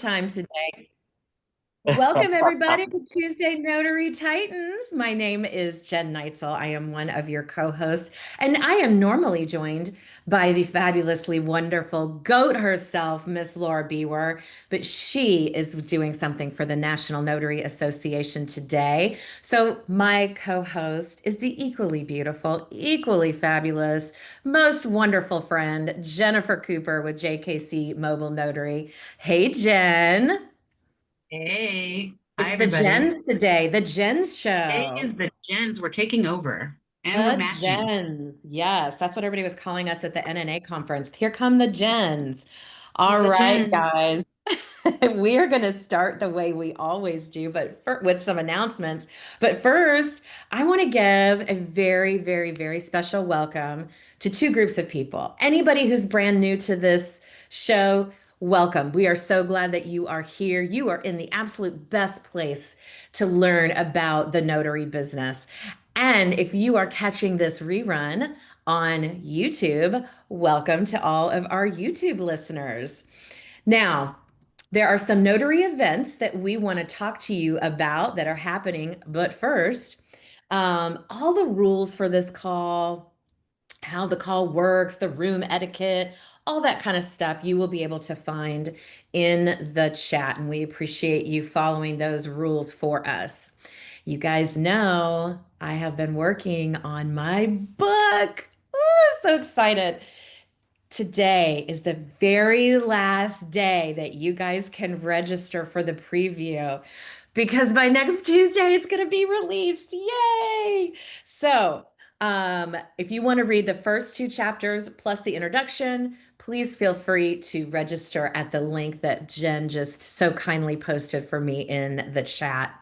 time today. Welcome, everybody, to Tuesday Notary Titans. My name is Jen Neitzel. I am one of your co-hosts, and I am normally joined by the fabulously wonderful GOAT herself, Miss Laura Bewer, but she is doing something for the National Notary Association today. So my co-host is the equally beautiful, equally fabulous, most wonderful friend, Jennifer Cooper with JKC Mobile Notary. Hey, Jen. Hey, hi It's the everybody. Gens today, the Gens Today show. is the gens. We're taking over and we're The matching. Gens. Yes, that's what everybody was calling us at the NNA conference. Here come the Gens. All The right, gens. guys. We are going to start the way we always do, with some announcements. But first, I want to give a very, very, very special welcome to two groups of people. Anybody who's brand new to this show, welcome. We are so glad that you are here. You are in the absolute best place to learn about the notary business. And if you are catching this rerun on YouTube, welcome to all of our YouTube listeners. Now, there are some notary events that we want to talk to you about that are happening. But first, all the rules for this call, how the call works, the room etiquette, all that kind of stuff you will be able to find in the chat. And we appreciate you following those rules for us. You guys know I have been working on my book. Ooh, so excited. Today is the very last day that you guys can register for the preview because by next Tuesday it's going to be released. Yay! So, if you want to read the first two chapters plus the introduction, please feel free to register at the link that Jen just so kindly posted for me in the chat.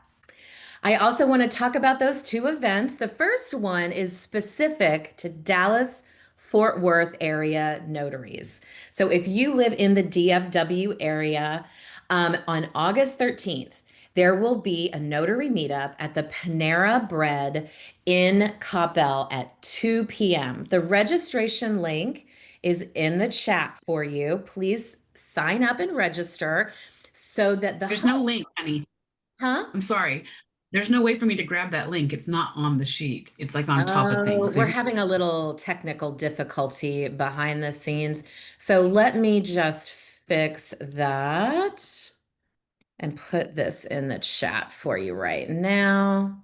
I also want to talk about those two events. The first one is specific to Dallas Fort Worth area notaries. So if you live in the DFW area, on August 13th, there will be a notary meetup at the Panera Bread in Coppell at 2 p.m. The registration link is in the chat for you. Please sign up and register so that the There's no host, link, honey. huh? I'm sorry. There's no way for me to grab that link. It's not on the sheet. It's like on top of Oh, things. So we're if you, having a little technical difficulty behind the scenes. So let me just fix that and put this in the chat for you right now.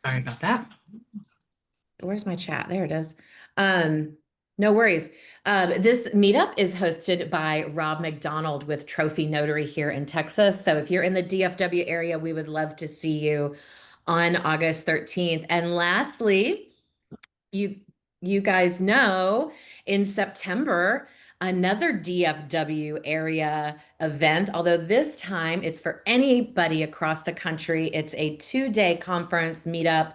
sorry about that. Where's my chat? There it is. Um, no worries. This meetup is hosted by Rob McDonald with Trophy Notary here in Texas. So if you're in the DFW area, we would love to see you on August 13th. And lastly, you you guys know in September another DFW area event, although this time it's for anybody across the country. It's a 2-day conference meetup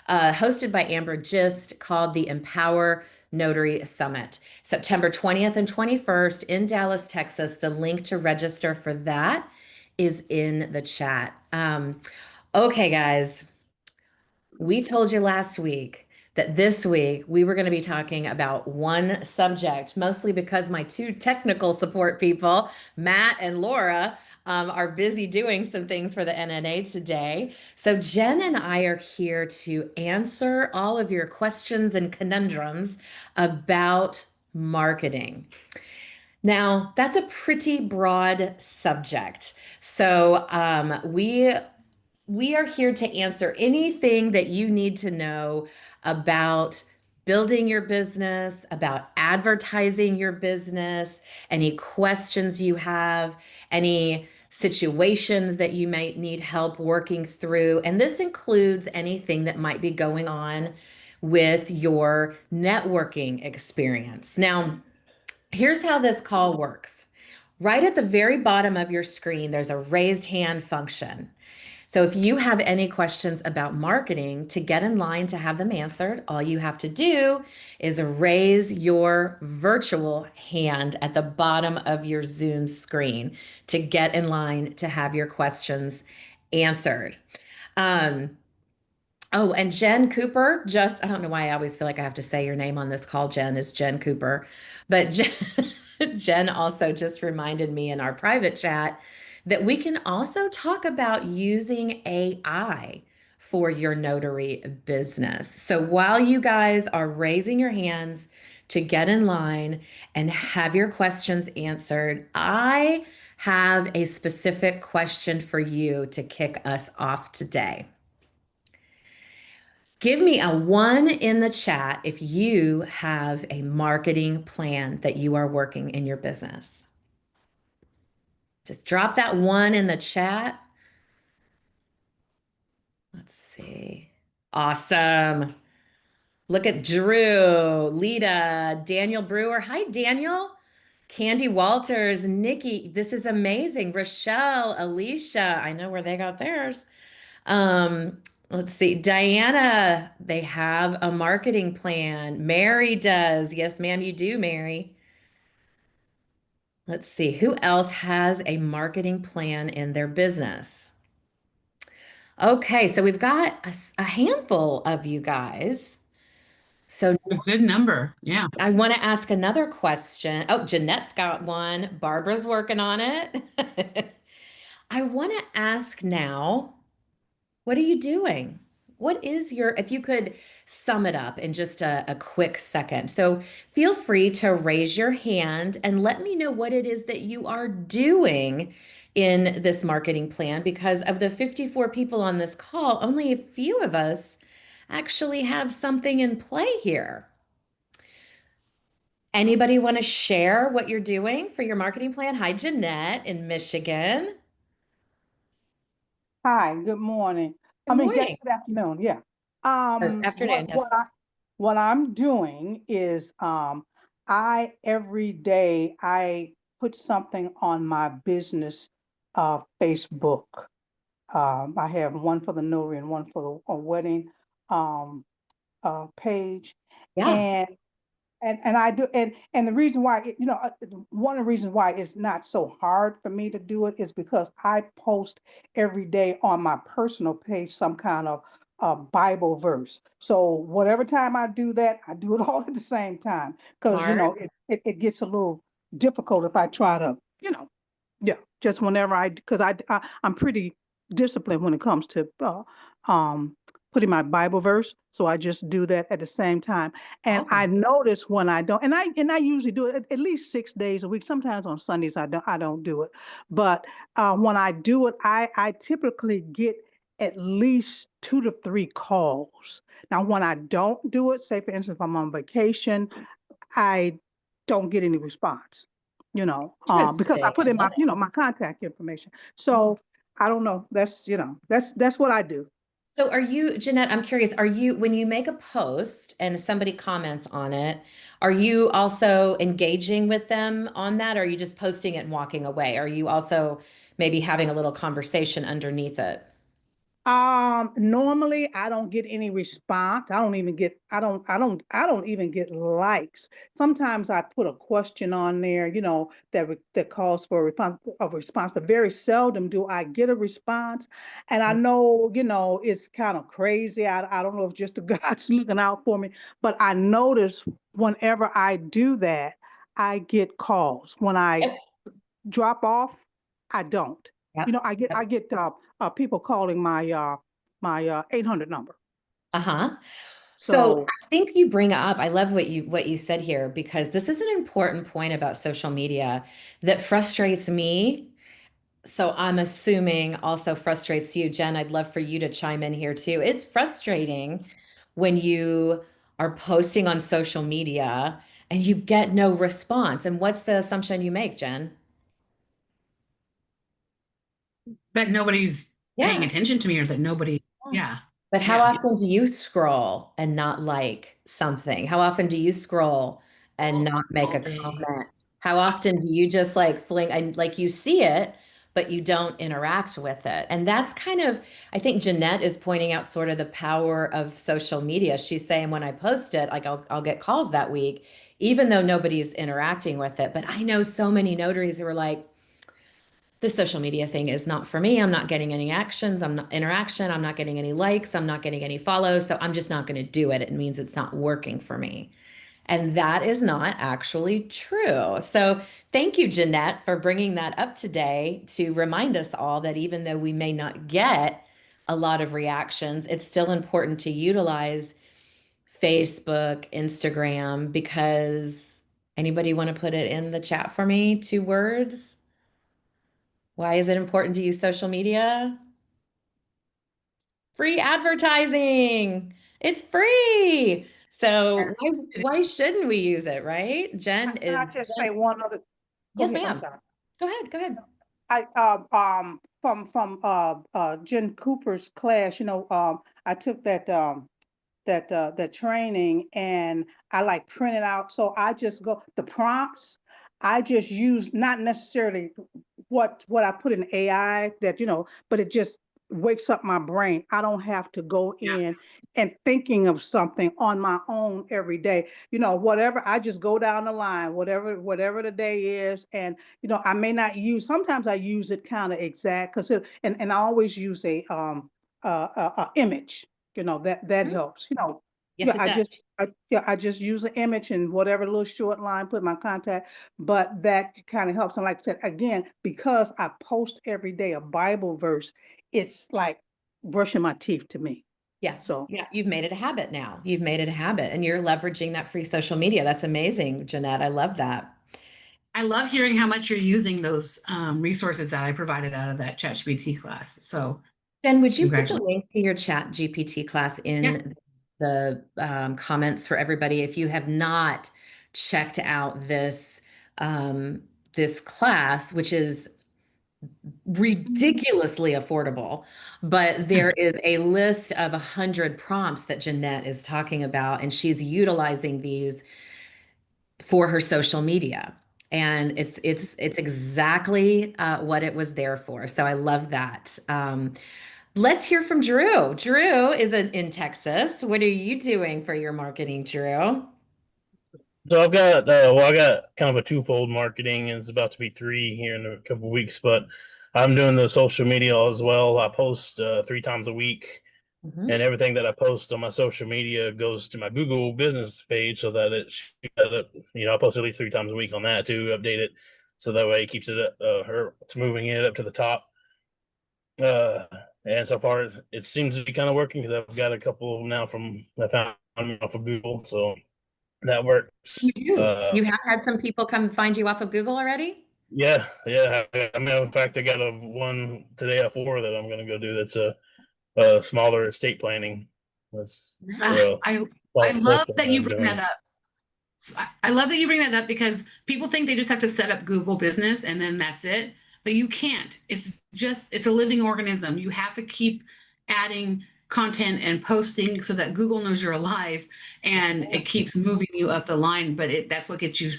hosted by Amber Gist called the Empower Notary Summit. September 20th and 21st in Dallas, Texas. The link to register for that is in the chat. Okay, guys. We told you last week that this week we were going to be talking about one subject, mostly because my two technical support people, Matt and Laura, are busy doing some things for the NNA today. So Jen and I are here to answer all of your questions and conundrums about marketing. Now, that's a pretty broad subject. So we are here to answer anything that you need to know about building your business, about advertising your business, any questions you have, any situations that you might need help working through. And this includes anything that might be going on with your networking experience. Now, here's how this call works. Right at the very bottom of your screen, there's a raised hand function. So if you have any questions about marketing to get in line to have them answered, all you have to do is raise your virtual hand at the bottom of your Zoom screen to get in line to have your questions answered. Um, oh, and Jen Cooper, just, I don't know why I always feel like I have to say your name on this call, Jen, is Jen Cooper. But Jen, Jen also just reminded me in our private chat that we can also talk about using AI for your notary business. So while you guys are raising your hands to get in line and have your questions answered, I have a specific question for you to kick us off today. Give me a one in the chat if you have a marketing plan that you are working in your business. Just drop that one in the chat. Let's see. Awesome. Look at Drew, Lita, Daniel Brewer. Hi, Daniel. Candy Walters, Nikki. This is amazing. Rochelle, Alicia. I know where they got theirs. Let's see. Diana, they have a marketing plan. Mary does. Yes, ma'am, you do, Mary. Let's see. Who else has a marketing plan in their business? Okay, so we've got a handful of you guys. So A good number. Yeah. I want to ask another question. Oh, Jeanette's got one. Barbara's working on it. I want to ask now, what are you doing? What is your, if you could sum it up in just a quick second. So feel free to raise your hand and let me know what it is that you are doing in this marketing plan, because of the 54 people on this call, only a few of us actually have something in play here. Anybody want to share what you're doing for your marketing plan? Hi, Jeanette in Michigan. Hi, good morning. Good morning. Good afternoon. Yeah. Or afternoon, yes. What I'm doing is I every day I put something on my business Facebook. I have one for the notary and one for the wedding um page. Yeah, And and I do, and the reason why, one of the reasons why it's not so hard for me to do it is because I post every day on my personal page some kind of Bible verse. So whatever time I do that, I do it all at the same time, because smart. it gets a little difficult if I try to, yeah, just whenever because I'm pretty disciplined when it comes to um, putting my Bible verse. So I just do that at the same time. And I Awesome. notice when I don't, and I usually do it at least 6 days a week. Sometimes on Sundays I don't do it, but when I do it, I typically get at least 2 to 3 calls. Now, when I don't do it, say for instance, if I'm on vacation, I don't get any response, because I Interesting. put I in my, love it. my contact information. Yeah. So I don't know. That's what I do. So are you, Jeanette, I'm curious, are you, when you make a post and somebody comments on it, are you also engaging with them on that? Or are you just posting it and walking away? Are you also maybe having a little conversation underneath it? Normally I don't get any response. I don't even get likes. Sometimes I put a question on there, that calls for a response, but very seldom do I get a response. And I know, it's kind of crazy. I don't know if just the God's looking out for me, but I notice whenever I do that, I get calls. When I Yep. drop off, I don't. Yep. I Yep. get people calling my 800 number. Uh-huh. So So I think you bring up, I love what you said here, because this is an important point about social media that frustrates me. So I'm assuming also frustrates you, Jen. I'd love for you to chime in here too. It's frustrating when you are posting on social media and you get no response. And what's the assumption you make, Jen? That nobody's paying Yeah. attention to me or that nobody, yeah, But how yeah. often do you scroll and not like something? How often do you scroll and not make All a day. comment? How often do you just like fling and like you see it, but you don't interact with it? And that's kind of, I think Jeanette is pointing out sort of the power of social media. She's saying when I post it, like I'll get calls that week, even though nobody's interacting with it. But I know so many notaries who are like, this social media thing is not for me. I'm not getting any actions. I'm not interaction. I'm not getting any likes. I'm not getting any follows. So I'm just not going to do it. It means it's not working for me. And that is not actually true. So thank you, Jeanette, for bringing that up today to remind us all that even though we may not get a lot of reactions, it's still important to utilize Facebook, Instagram, because anybody want to put it in the chat for me? 2 words. Why is it important to use social media? Free advertising. It's free. So Yes. why shouldn't we use it, right? Can I just say one other, go Yes, ahead, I'm ma'am. sorry. Go ahead. Go ahead. I from Jen Cooper's class, I took that training and I like print it out. So I just go the prompts. I just use not necessarily what I put in AI that but it just wakes up my brain. I don't have to go Yeah. in and thinking of something on my own every day. Whatever I just go down the line, whatever the day is, and I may not use. Sometimes I use it kind of exact because and I always use a image that Mhm. helps. Yes, Yeah, it does. I just use an image and whatever little short line, put my contact, but that kind of helps. And like I said, again, because I post every day a Bible verse, it's like brushing my teeth to me. Yeah. So Yeah. You've made it a habit now. You've made it a habit and you're leveraging that free social media. That's amazing, Jeanette. I love that. I love hearing how much you're using those resources that I provided out of that ChatGPT class. So Jen, would you put the congratulations. link to your chat GPT class Yeah. in the comments for everybody? If you have not checked out this class, which is ridiculously affordable, but there is a list of 100 prompts that Jeanette is talking about, and she's utilizing these for her social media. And it's exactly what it was there for. So I love that. Let's hear from Drew. Drew is in Texas. What are you doing for your marketing, Drew? So I got kind of a twofold marketing, and it's about to be three here in a couple of weeks. But I'm doing the social media as well. I post 3 times a week, Mhm. and everything that I post on my social media goes to my Google business page, so that I post at least 3 times a week on that to update it, so that way it keeps it's moving it up to the top. Uh, and so far it seems to be kind of working because I've got a couple now from I found off of Google, so that You works. do. You have had some people come find you off of Google already? Yeah, yeah. I mean, in fact, I got a one today at 4 that I'm going to go do. That's a smaller estate planning. That's Nice. uh, I love that's what that you I'm bring that doing. up. So I love that you bring that up because people think they just have to set up Google Business and then that's it. But you can't. It's a living organism. You have to keep adding content and posting so that Google knows you're alive and it keeps moving you up the line. But that's what gets you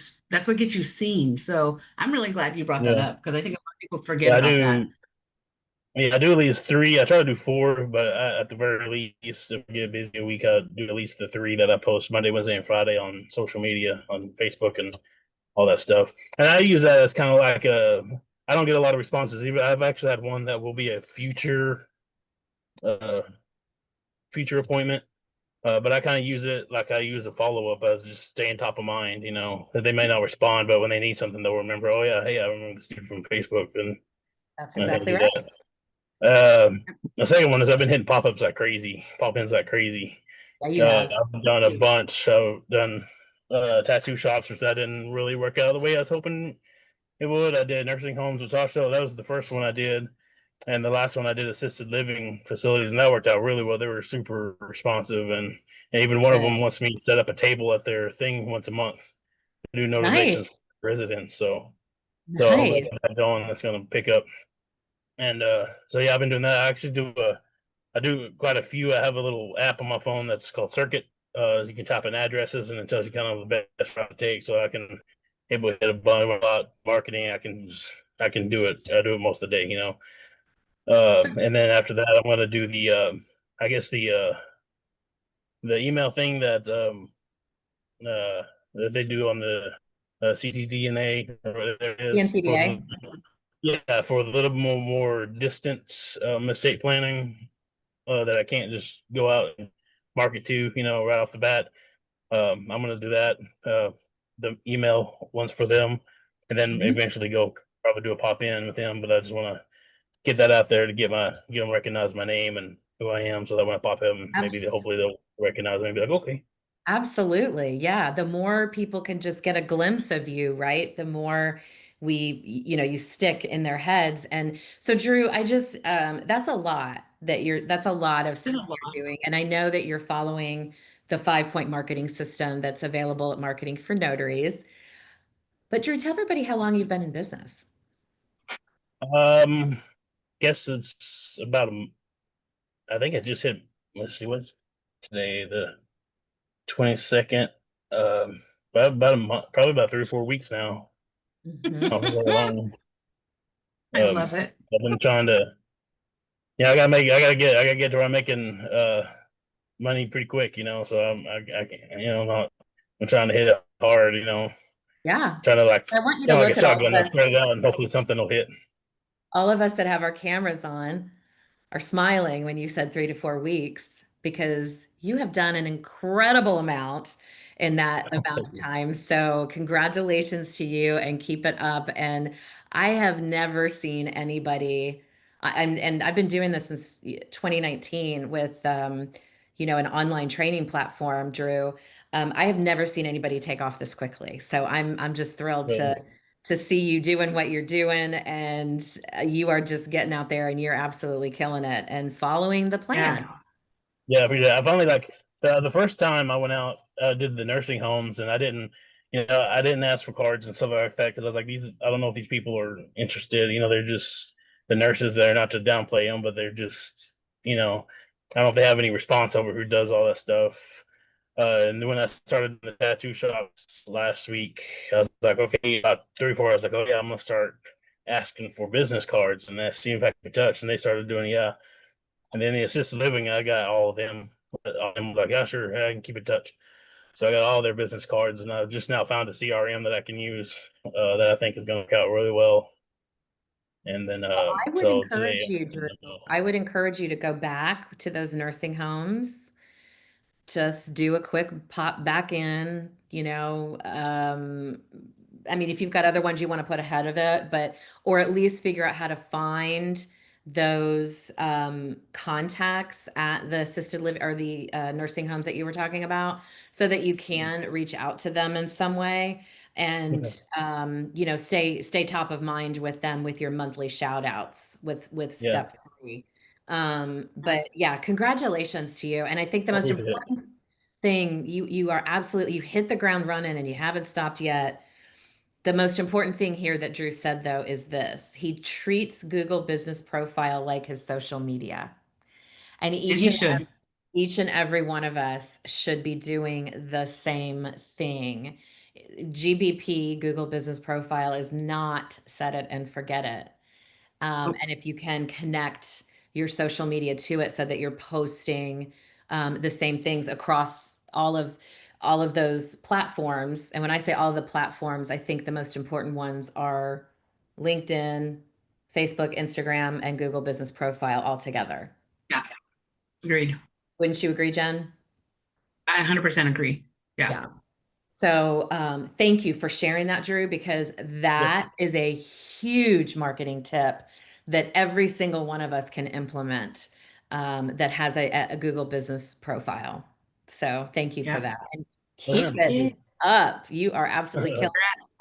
seen. So I'm really glad you brought that Yeah, up because I think a lot of people forget yeah. about that. I do at least three. I try to do four, but at the very least, if I get busy a week, I do at least the three that I post Monday, Wednesday, and Friday on social media, on Facebook, and all that stuff. And I use that as kind of like a. I don't get a lot of responses. Even I've actually had one that will be a uh, future appointment. But I kind of use it like I use a follow up as just staying top of mind. That they may not respond, but when they need something, they'll remember. Oh yeah, hey, I remember this dude from Facebook, and That's I can exactly do right. that. The second one is I've been hitting pop ups like crazy, pop ins like crazy. Yeah, you have. I've done a bunch. I've done tattoo shops, which that didn't really work out the way I was hoping it would. I did nursing homes with Tasha. That was the first one I did. And the last one I did assisted living facilities, and that worked out really well. They were super responsive, and even one of Good. them wants me to set up a table at their thing once a month to do notarizations Nice. for residents. So I hope I Nice. get that going. That's going to pick up. And so yeah, I've been doing that. I do quite a few. I have a little app on my phone that's called Circuit. You can type in addresses, and it tells you kind of the best route to take. So I can able to hit a bunch about marketing. I can do it. I do it most of the day. So And then after that, I'm going to do I guess the email thing that they do on the CTDNA or whatever it is TNTDA. for the little more distance estate planning that I can't just go out and market to, right off the bat. I'm gonna do that. The email ones for them, and then Mhm. eventually go probably do a pop in with them. But I just want to get that out there to get them recognize my name and who I am, so that when I pop in, maybe Abs- hopefully they'll recognize me and be like, okay. Absolutely. Yeah. The more people can just get a glimpse of you, right? The more you stick in their heads. And so, Drew, that's a lot that's a lot of There's stuff a lot. you're doing. And I know that you're following the 5-point marketing system that's available at Marketing for Notaries. But Drew, tell everybody how long you've been in business. Um, guess it's about I think I just hit. Let's see what's today, the 22nd. About a month, probably about 3 or 4 weeks now. Mhm. Not very long. I love it. I've been trying to. Yeah, I gotta get to where I'm making money pretty quick. So I can't. I'm trying to hit it hard. Yeah. Trying to like I want you to kind of like a look at shotgun. I spread it out, and hopefully something will hit. all of us that have our cameras on are smiling when you said 3 to 4 weeks because you have done an incredible amount in that amount of time. So, congratulations to you and keep it up. And I have never seen anybody, and I've been doing this since 2019 with, an online training platform, Drew. I have never seen anybody take off this quickly. So I'm just thrilled to see you doing what you're doing, and you are just getting out there and you're absolutely killing it and following the Yeah. plan. Yeah, I appreciate it. I finally like the first time I went out, did the nursing homes, and I didn't ask for cards and stuff like that because I was like, I don't know if these people are interested. They're just the nurses there, not to downplay them, but they're just, I don't know if they have any response over who does all that stuff. And then when I started the tattoo shops last week, I was like, okay, about 3 or 4, I was like, oh yeah, I'm gonna start asking for business cards and see if I can touch. And they started doing, yeah. And then the assisted living, I got all of them. I'm like, yeah, sure, I can keep in touch. So I got all their business cards, and I've just now found a CRM that I can use that I think is going to work out really well. And then, I would so encourage today, you, Drew. I would encourage you to go back to those nursing homes, just do a quick pop back in, I mean, if you've got other ones you want to put ahead of it, but or at least figure out how to find those contacts at the assisted living or the nursing homes that you were talking about so that you can reach out to them in some way okay. and stay top of mind with them with your monthly shout outs with Yeah, step 3. But yeah, congratulations to you. And I think the I most appreciate it. important thing, you are absolutely, you hit the ground running and you haven't stopped yet. The most important thing here that Drew said though is this: he treats Google Business Profile like his social media. And And he should. each and every one of us should be doing the same thing. GBP, Google Business Profile, is not set it and forget it. And if you can connect your social media to it so that you're posting the same things across all of those platforms. And when I say all of the platforms, I think the most important ones are LinkedIn, Facebook, Instagram, and Google Business Profile all together. Yeah. Agreed. Wouldn't you agree, Jen? I 100% agree. Yeah. Yeah. So thank you for sharing that, Drew, because Yeah, that is a huge marketing tip that every single one of us can implement that has a Google business profile. So thank you for Yeah. that. And oh, keep yeah. it up. You are absolutely killing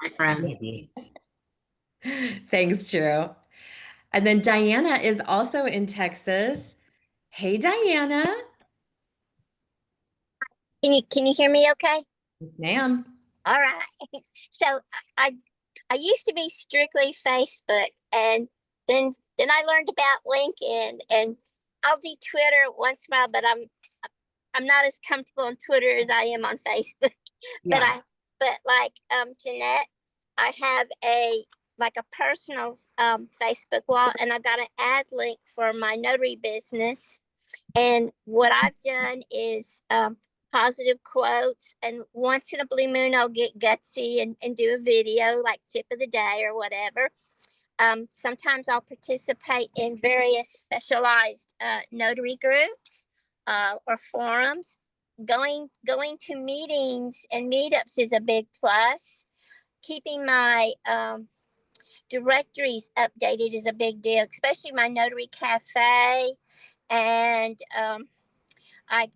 My friend. Thank you. it. Thanks, Drew. And then Diana is also in Texas. Hey, Diana. Can you hear me okay? Yes, ma'am. All right. So I I used to be strictly Facebook, and then I learned about LinkedIn, and I'll do Twitter once in a while, but I'm not as comfortable on Twitter as I am on Facebook. But Yeah. but like Jeanette, I have a personal Facebook wall, and I got an ad link for my notary business. And what I've done is positive quotes. And once in a blue moon, I'll get gutsy and do a video like tip of the day or whatever. Sometimes I'll participate in various specialized notary groups or forums. going to meetings and meetups is a big plus. Keeping my directories updated is a big deal, especially my notary cafe. And I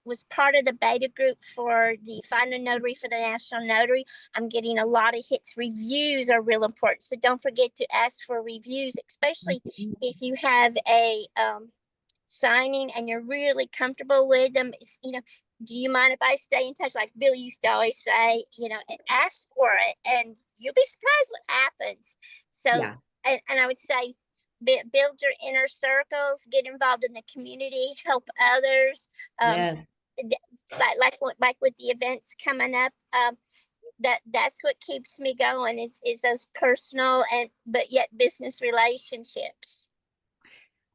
was part of the beta group for the Find a Notary for the National Notary. I'm getting a lot of hits. Reviews are real important. So don't forget to ask for reviews, especially if you have a signing and you're really comfortable with them. You know, do you mind if I stay in touch? Like Bill used to always say, you know, ask for it and you'll be surprised what happens. So, Yeah. and I would say, build your inner circles, get involved in the community, help others. Yes. Like with the events coming up, that's what keeps me going is those personal and but yet business relationships.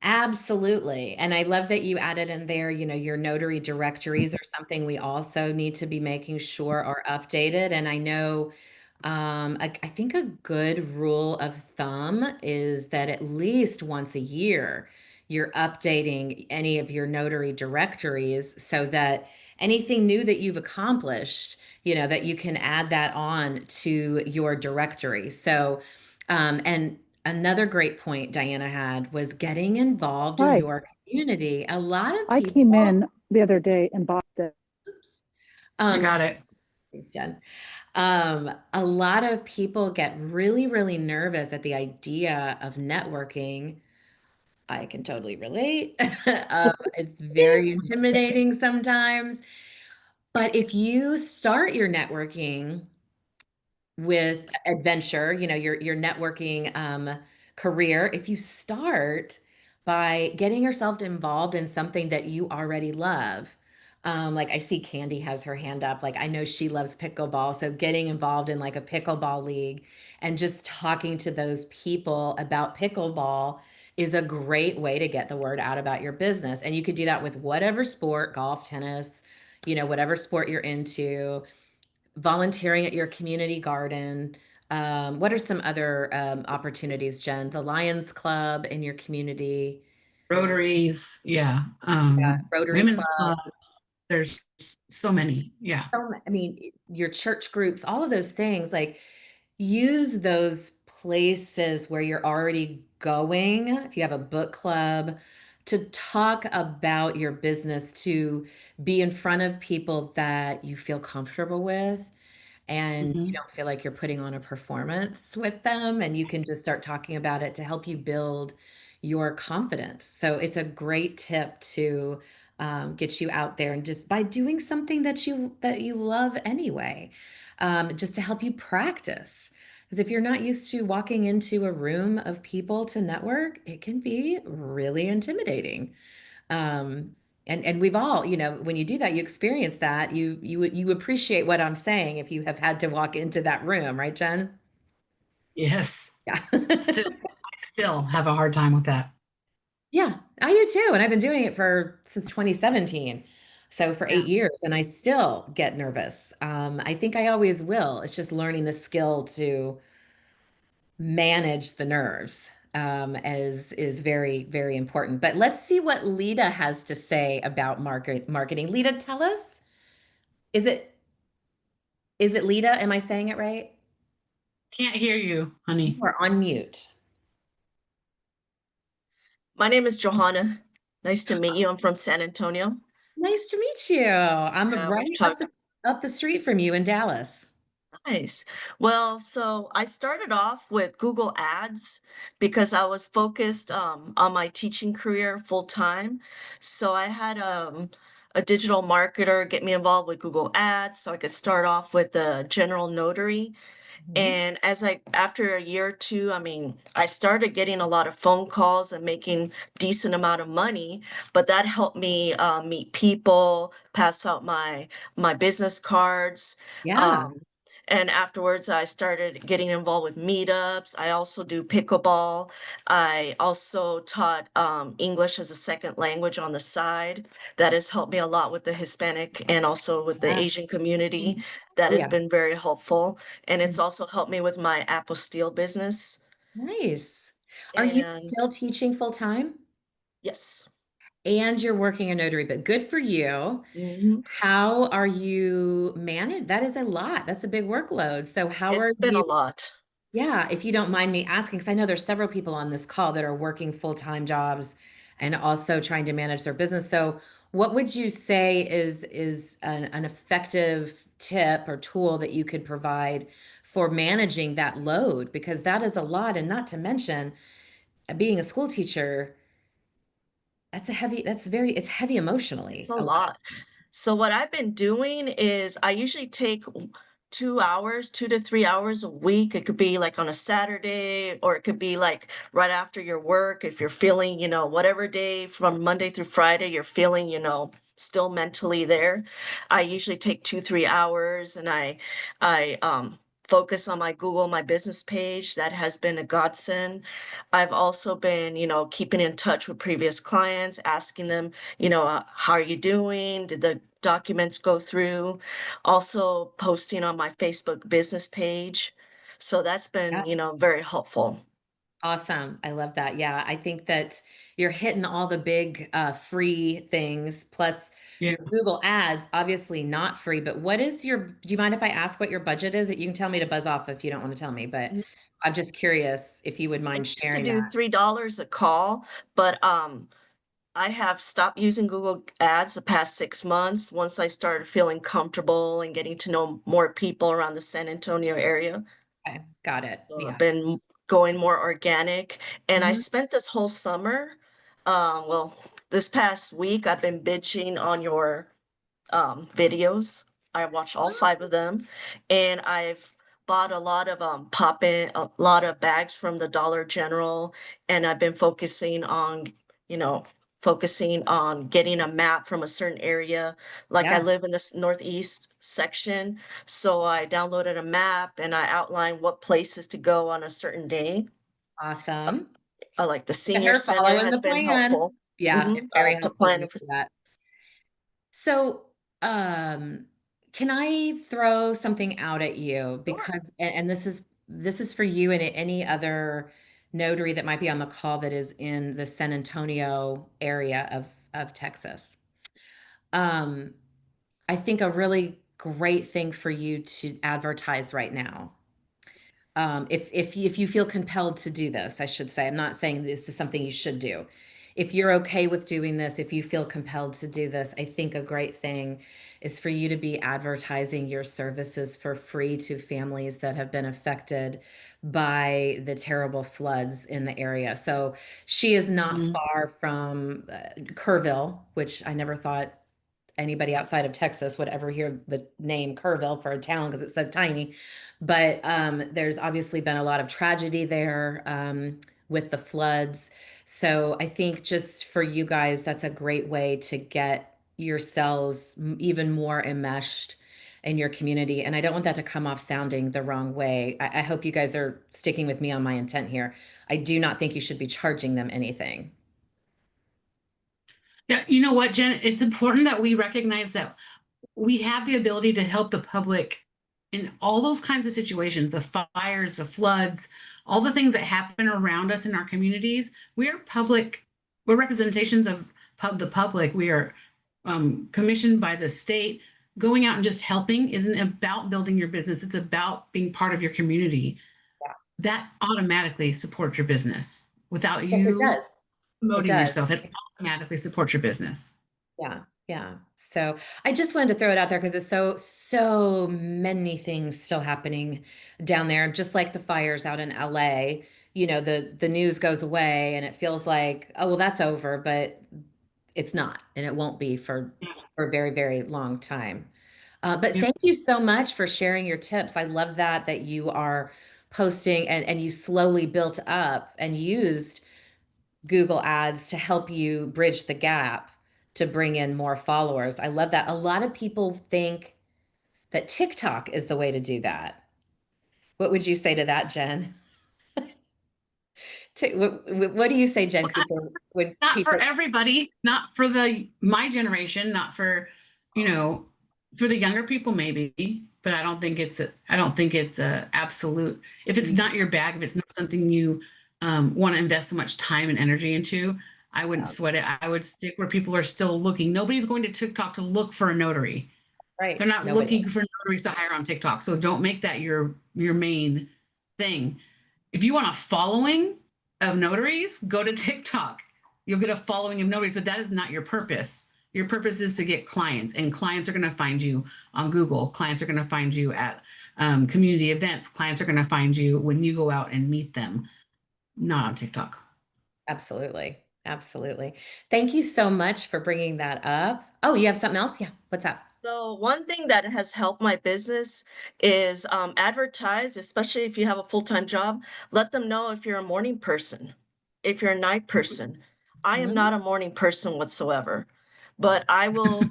Absolutely. And I love that you added in there, you know, your notary directories are something we also need to be making sure are updated. And I know, I think a good rule of thumb is that at least once a year, you're updating any of your notary directories so that anything new that you've accomplished, you know, that you can add that on to your directory. So, and another great point Diana had was getting involved in Hi, your community. A lot of I came people, in the other day and bought it. oops, I got it. thanks, Jen. A lot of people get really, really nervous at the idea of networking. I can totally relate. It's very intimidating sometimes. But if you start your networking with adventure, you know, your networking career, if you start by getting yourself involved in something that you already love. Like I see Candy has her hand up. Like I know she loves pickleball. So getting involved in like a pickleball league and just talking to those people about pickleball is a great way to get the word out about your business. And you could do that with whatever sport, golf, tennis, you know, whatever sport you're into, volunteering at your community garden. What are some other opportunities, Jen? The Lions Club in your community, Rotaries, yeah. Rotary Women's Club. clubs. There's so many. Yeah. So, I mean, your church groups, all of those things, like use those places where you're already going. If you have a book club, to talk about your business, to be in front of people that you feel comfortable with and you Mhm. don't feel like you're putting on a performance with them, and you can just start talking about it to help you build your confidence. So it's a great tip to get you out there and just by doing something that you love anyway, just to help you practice. Because if you're not used to walking into a room of people to network, it can be really intimidating. Um, and we've all, you know, when you do that, you experience that, you appreciate what I'm saying if you have had to walk into that room, right, Jen? Yes. Yeah. I still have a hard time with that. Yeah, I do too. And I've been doing it for since 2017. So for Yeah. 8 years, and I still get nervous. I think I always will. It's just learning the skill to manage the nerves, is very, very important. But let's see what Lita has to say about marketing. Lita, tell us, is it is it Lita? Am I saying it right? Can't hear you, You honey. are on mute. My name is Johanna. Nice to meet you. I'm from San Antonio. Nice to meet you. I'm Yeah, right we've talked. up the street from you in Dallas. Nice. Well, so I started off with Google Ads because I was focused on my teaching career full time. So I had a digital marketer get me involved with Google Ads so I could start off with the general notary. Mhm. And after a year or two, I mean, I started getting a lot of phone calls and making decent amount of money, but that helped me meet people, pass out my business cards. Yeah. Um, and afterwards, I started getting involved with meetups. I also do pickleball. I also taught English as a second language on the side. That has helped me a lot with the Hispanic and also with the Yeah. Asian community. That Oh, has yeah. been very helpful. And it's also helped me with my apostille business. Nice. Are you And still teaching full time? yes, and you're working a notary, but good for you. Mhm. How are you managed? That is a lot. That's a big workload. So how It's are been you? a lot. Yeah, if you don't mind me asking, because I know there's several people on this call that are working full-time jobs and also trying to manage their business. So what would you say is an effective tip or tool that you could provide for managing that load? Because that is a lot, and not to mention being a school teacher, it's heavy It's emotionally. a A lot. lot. So what I've been doing is I usually take 2 hours, 2 to 3 hours a week. It could be like on a Saturday, or it could be like right after your work. If you're feeling, whatever day from Monday through Friday, you're feeling, still mentally there. I usually take 2, 3 hours, and I focus on my Google My Business page. That has been a godsend. I've also been, keeping in touch with previous clients, asking them, how are you doing? Did the documents go through? Also posting on my Facebook business page. So that's been, Yeah. very helpful. Awesome. I love that. Yeah, I think that you're hitting all the big free things plus Yeah. your Google ads, obviously not free, but do you mind if I ask what your budget is? You can tell me to buzz off if you don't want to tell me, but Mhm. I'm just curious if you would I mind used to sharing do that. $3 a call, but I have stopped using Google Ads the past 6 months once I started feeling comfortable and getting to know more people around the San Antonio area. Okay, got it. So I've Yeah. been going more organic, and I Mhm. spent this whole summer, well, this past week, I've been bitching on your videos. I watched all 5 of them, and I've bought a lot of pop-in, a lot of bags from the Dollar General, and I've been you know, focusing on getting a map from a certain area. Like I Yeah. live in this northeast section, so I downloaded a map and I outlined what places to go on a certain day. Awesome. Like the At senior her center following has the been plan. helpful. Yeah, it's very To helpful when plan you for. do that. So, um, can I throw something out at you Sure. because, and this is for you and any other notary that might be on the call that is in the San Antonio area of Texas. Um, I think a really great thing for you to advertise right now, if you feel compelled to do this, I should say. I'm not saying this is something you should do. If you're okay with doing this, if you feel compelled to do this, I think a great thing is for you to be advertising your services for free to families that have been affected by the terrible floods in the area. So she is not Mhm. far from Kerrville, which I never thought anybody outside of Texas would ever hear the name Kerrville for a town because it's so tiny. But there's obviously been a lot of tragedy there with the floods. So I think just for you guys, that's a great way to get yourselves even more enmeshed in your community. And I don't want that to come off sounding the wrong way. I hope you guys are sticking with me on my intent here. I do not think you should be charging them anything. Yeah, you know what, Jen? It's important that we recognize that we have the ability to help the public in all those kinds of situations, the fires, the floods, all the things that happen around us in our communities. We're representations of the public. We are commissioned by the state. Going out and just helping isn't about building your business, it's about being part of your community. Yeah. That automatically supports your business without Yes, it you does. It promoting does. yourself. It automatically supports your business. Yeah, yeah. So I just wanted to throw it out there because it's so many things still happening down there. Just like the fires out in LA, the news goes away and it feels like, oh, well, that's over, but it's not, and it won't be for a very, very long time. But Yep. thank you so much for sharing your tips. I love that you are posting and you slowly built up and used Google Ads to help you bridge the gap to bring in more followers. I love that. A lot of people think that TikTok is the way to do that. What would you say to that, Jen? What do you say, Jen Cooper, when Not for people? everybody, not for my generation, not for, you know, for the younger people maybe, but I don't think it's a absolute. If it's not your bag, if it's not something you want to invest so much time and energy into, I wouldn't sweat it. I would stick where people are still looking. Nobody's going to TikTok to look for a notary. Right. They're not Nobody. looking for notaries to hire on TikTok. So don't make that your main thing. If you want a following of notaries, go to TikTok. You'll get a following of notaries, but that is not your purpose. Your purpose is to get clients, and clients are going to find you on Google. Clients are going to find you at community events. Clients are going to find you when you go out and meet them, not on TikTok. Absolutely. Absolutely. Thank you so much for bringing that up. Oh, you have something else? Yeah. What's up? So one thing that has helped my business is advertise, especially if you have a full-time job. Let them know if you're a morning person, if you're a night person. I am Mhm. not a morning person whatsoever, but I will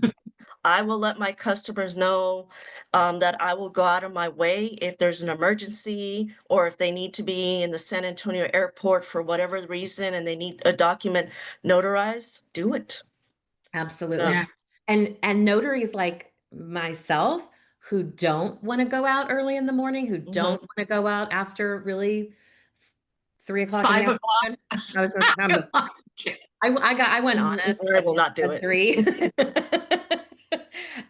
let my customers know that I will go out of my way if there's an emergency or if they need to be in the San Antonio airport for whatever reason and they need a document notarized, do it. Absolutely. Yeah. And notaries like myself who don't want to go out early in the morning, who don't want to go out after really 3 o'clock in the 5 o'clock. afternoon. I was going to say, I went honest I will not do at it. 3.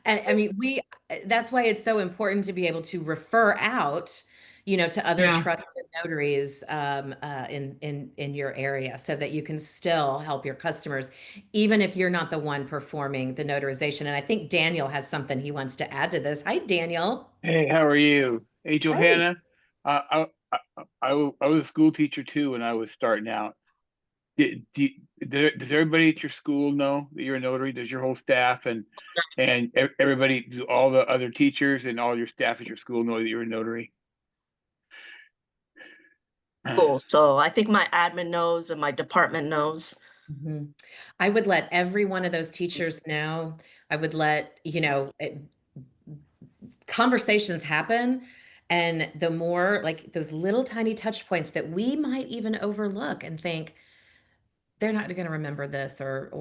And I mean, that's why it's so important to be able to refer out, to other Yeah. trusted notaries in your area so that you can still help your customers, even if you're not the one performing the notarization. And I think Daniel has something he wants to add to this. Hi, Daniel. Hey, how are you? Hey, Hey. Johanna. I was a school teacher too when I was starting out. Does everybody at your school know that you're a notary? Does your whole staff and everybody, do all the other teachers and all your staff at your school know that you're a notary? Cool. So I think my admin knows and my department knows. Mhm. I would let every one of those teachers know. I would let, conversations happen. And the more like those little tiny touch points that we might even overlook and think they're not going to remember this, or,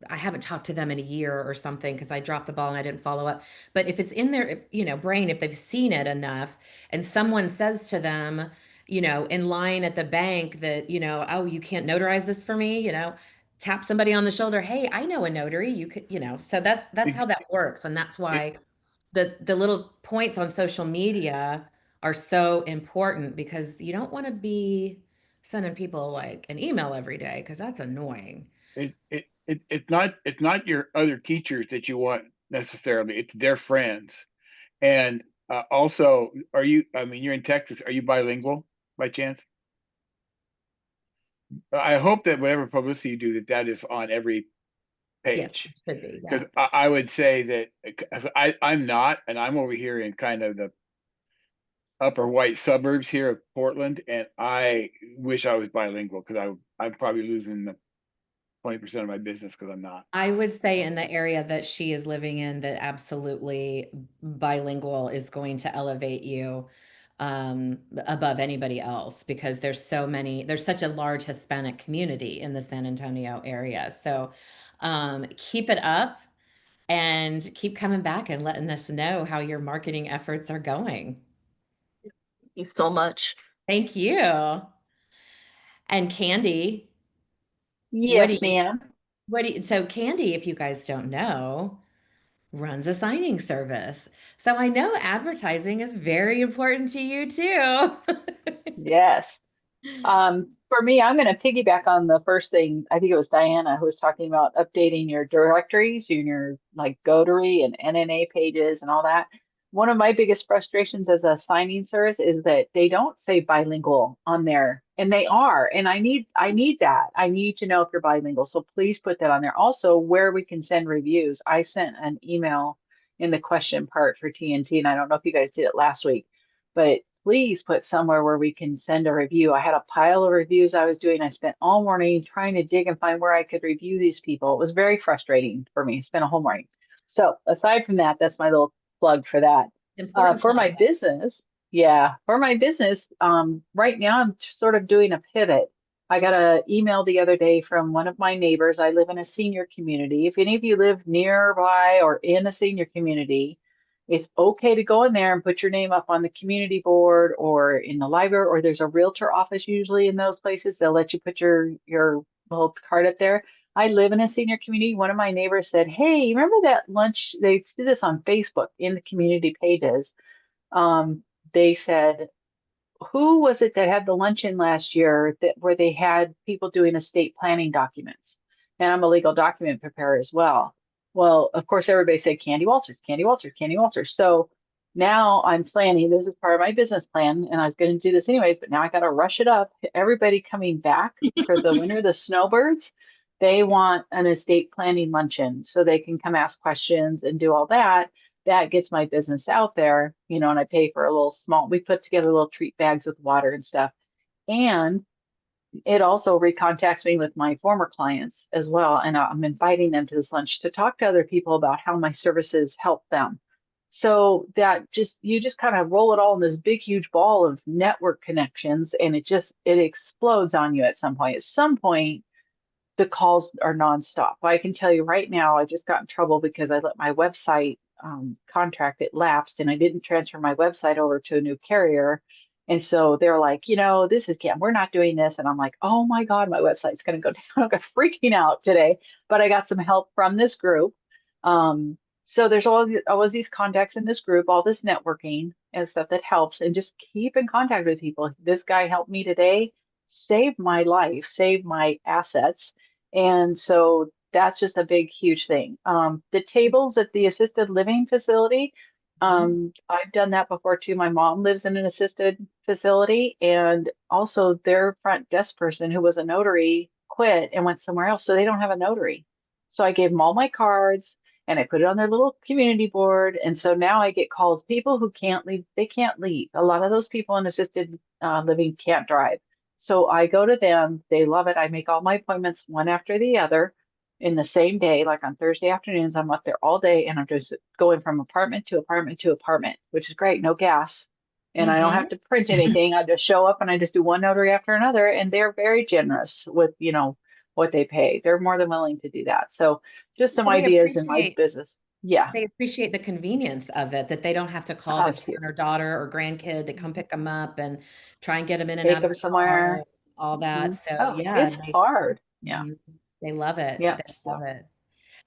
I haven't talked to them in a year or something because I dropped the ball and I didn't follow up. But if it's in their, brain, if they've seen it enough and someone says to them, in line at the bank that, oh, you can't notarize this for me, tap somebody on the shoulder. Hey, I know a notary. You could, so that's how It, that works. And that's it, why the little points on social media are so important because you don't want to be sending people like an email every day because that's annoying. it's not your other teachers that you want necessarily. It's their friends. And also, I mean, you're in Texas. Are you bilingual by chance? I hope that whatever publicity you do, that is on every Yes, page. it should be. Yeah. Because I would say that 'cause I'm not, and I'm over here in kind of the upper white suburbs here of Portland, and I wish I was bilingual because I'm probably losing the 20% of my business because I'm not. I would say in the area that she is living in, that absolutely bilingual is going to elevate you above anybody else because there's such a large Hispanic community in the San Antonio area. So keep it up and keep coming back and letting us know how your marketing efforts are going. Thank you so much. Thank you. And Candy, what do Yes, you, ma'am. so Candy, if you guys don't know, runs a signing service. So I know advertising is very important to you too. Yes. For me, I'm going to piggyback on the first thing. I think it was Diana who was talking about updating your directories, your like Gotary and NNA pages and all that. One of my biggest frustrations as a signing service is that they don't say bilingual on there, and they are. And I need that. I need to know if you're bilingual. So please put that on there. Also, where we can send reviews. I sent an email in the question part for TNT, and I don't know if you guys did it last week, but please put somewhere where we can send a review. I had a pile of reviews I was doing. I spent all morning trying to dig and find where I could review these people. It was very frustrating for me. Spent a whole morning. So aside from that, that's my little plug for that. It's important For plug. my business, yeah, for my business, right now I'm sort of doing a pivot. I got an email the other day from one of my neighbors. I live in a senior community. If any of you live nearby or in a senior community, it's okay to go in there and put your name up on the community board or in the library, or there's a realtor office usually in those places. They'll let you put your whole card up there. I live in a senior community. One of my neighbors said, "Hey, you remember that lunch? They did this on Facebook in the community pages. Um, they said, who was it that had the luncheon last year that where they had people doing estate planning documents? And I'm a legal document preparer as well. Well, of course, everybody said Candy Walters, Candy Walters, Candy Walters. So now I'm planning, this is part of my business plan, and I was going to do this anyways, but now I got to rush it up. Everybody coming back for the winter, the snowbirds, they want an estate planning luncheon so they can come ask questions and do all that. That gets my business out there, you know, and I pay for a little small, we put together little treat bags with water and stuff. And it also recontacts me with my former clients as well. And I'm inviting them to this lunch to talk to other people about how my services help them. So that just, you just kind of roll it all in this big, huge ball of network connections, and it explodes on you at some point. At some point, the calls are nonstop. I can tell you right now, I just got in trouble because I let my website contract, it lapsed, and I didn't transfer my website over to a new carrier. And so they're like, you know, this is, yeah, we're not doing this. And I'm like, oh my God, my website's going to go down. I'm freaking out today. But I got some help from this group. So there's always these contacts in this group, all this networking and stuff that helps, and just keep in contact with people. This guy helped me today, saved my life, saved my assets. And so that's just a big, huge thing. The tables at the assisted living facility, I've done that before too. My mom lives in an assisted facility, and also their front desk person who was a notary quit and went somewhere else. So they don't have a notary. So I gave them all my cards and I put it on their little community board. And so now I get calls, people who can't leave, they can't leave. A lot of those people in assisted living can't drive. So I go to them. They love it. I make all my appointments one after the other in the same day. Like on Thursday afternoons, I'm up there all day and I'm just going from apartment to apartment to apartment, which is great. No gas. And I don't have Mhm. to print anything. I just show up and I just do one notary after another. And they're very generous with, you know, what they pay. They're more than willing to do that. So just some Well, ideas in my business. Yeah. they appreciate the convenience of it, that they don't have to call Oh, their it's son huge. or daughter or grandkid to come pick them up and try and get them in and Take out of them the car, somewhere. all that. Mhm. So Oh, yeah, it's hard. Yeah. mhm, they love it. Yeah. They love So, it. so